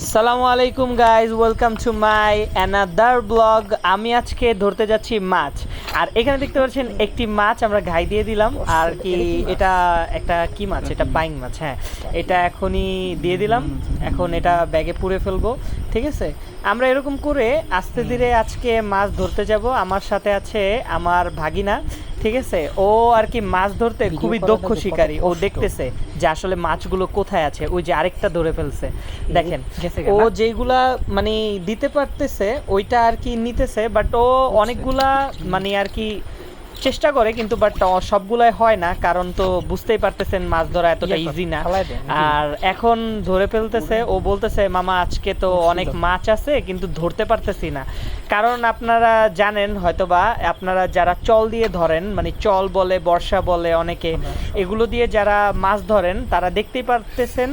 আসসালামু আলাইকুম guys, welcome to my another blog. আমি আজকে ধরতে যাচ্ছি মাছ। আর এখানে দেখতে পাচ্ছেন একটি মাছ আমরা ঘাই দিয়ে দিলাম। আর কি এটা একটা কি মাছ, এটা বাইং মাছ। হ্যাঁ, এটা এখনই দিয়ে দিলাম। এখন এটা ব্যাগে পুরে ফেলবো। ঠিক আছে, আমরা এরকম করে আস্তে ধীরে আজকে মাছ ধরতে যাব। আমার সাথে আছে আমার ভাগিনা। ঠিক আছে, ও আর কি মাছ ধরতে খুবই দক্ষ শিকারী। ও দেখতেছে যে আসলে মাছগুলো কোথায় আছে। ওই যে আরেকটা ধরে ফেলছে, দেখেন। ও যেইগুলা মানে দিতে পারতেছে ওইটা আর কি নিতেছে, বাট ও অনেকগুলা মানে আর কি চেষ্টা করে, কিন্তু বাট সবগুলাই হয় না, কারণ তো বুঝতেই পারতেছেন মাছ ধরা এতটা ইজি না। আর এখন ধরে ফেলতেছে। ও বলতেছে মামা আজকে তো অনেক মাছ আছে কিন্তু ধরতে পারতেছি না। কারণ আপনারা জানেন হয়তোবা, আপনারা যারা চল দিয়ে ধরেন, মানে চল বলে, বর্ষা বলে অনেকে, এগুলো দিয়ে যারা মাছ ধরেন তারা দেখতেই পারতেছেন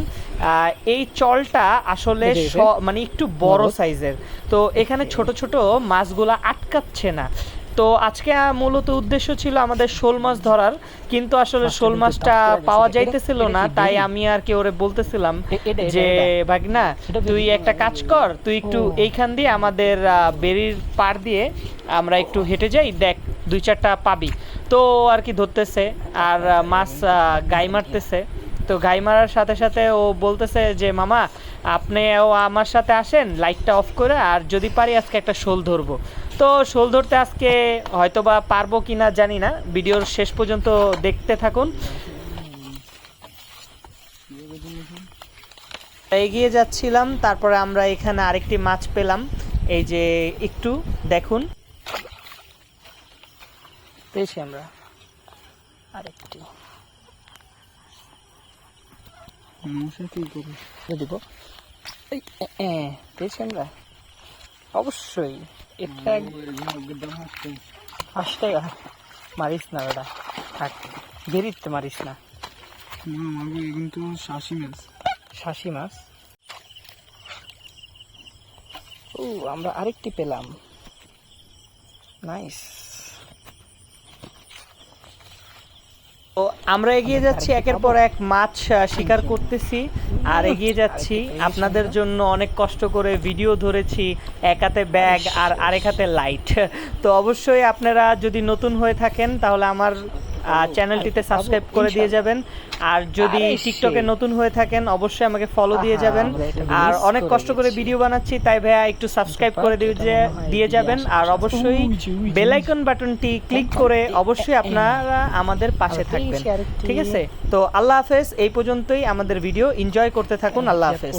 এই চলটা আসলে মানে একটু বড় সাইজের। তো এখানে ছোট ছোট মাছগুলা আটকাচ্ছে না। তো আজকে মূলত উদ্দেশ্য ছিল আমাদের শোল মাছ ধরার, কিন্তু আসলে শোল মাছটা পাওয়া যাইতেছিল না। তাই আমি আর কি ওরে বলতেছিলাম যে ভাগনা, তুই একটা কাজ কর, তুই একটু এইখান দিয়ে আমাদের বেরির পাড় দিয়ে আমরা একটু হেঁটে যাই, দেখ দুই চারটা পাবি। তো আর কি ধরতেছে আর মাছ গাই মারতেছে। তো গাই মারার সাথে সাথে ও বলতেছে যে মামা আপনিও আমার সাথে আসেন, লাইটটা অফ করে, আর যদি পারি আজকে একটা শোল ধরবো। তো শোল ধরতে আজকে হয়তোবা পারবো কিনা জানি না, ভিডিওর শেষ পর্যন্ত দেখতে থাকুন। এগিয়ে যাচ্ছিলাম, তারপরে আমরা এখানে আরেকটি মাছ পেলাম। এই যে একটু দেখুন, পেয়েছি আমরা আরেকটি। দিব পেয়েছি আমরা অবশ্যই। এটা 5 টাকা। মারিস না ওটা, থাক, বেরিতে মারিস না। কিন্তু শাসি মাছ। ও, আমরা আরেকটি পেলাম, নাইস। তো আমরা এগিয়ে যাচ্ছি, একের পর এক মাছ শিকার করতেছি আর এগিয়ে যাচ্ছি। আপনাদের জন্য অনেক কষ্ট করে ভিডিও ধরেছি, এক হাতে ব্যাগ আর আরেক হাতে লাইট। তো অবশ্যই আপনারা যদি নতুন হয়ে থাকেন তাহলে আমার চ্যানেলটিতে সাবস্ক্রাইব করে দিয়ে যাবেন। আর যদি টিকটকে নতুন হয়ে থাকেন অবশ্যই আমাকে ফলো দিয়ে যাবেন। আর অনেক কষ্ট করে ভিডিও বানাচ্ছি, তাই ভাইয়া একটু সাবস্ক্রাইব করে দিয়ে যাবেন। আর অবশ্যই বেল আইকন বাটনটি ক্লিক করে অবশ্যই আপনারা আমাদের পাশে থাকবেন। ঠিক আছে, তো আল্লাহ হাফেজ। এই পর্যন্তই আমাদের ভিডিও, এনজয় করতে থাকুন। আল্লাহ হাফেজ।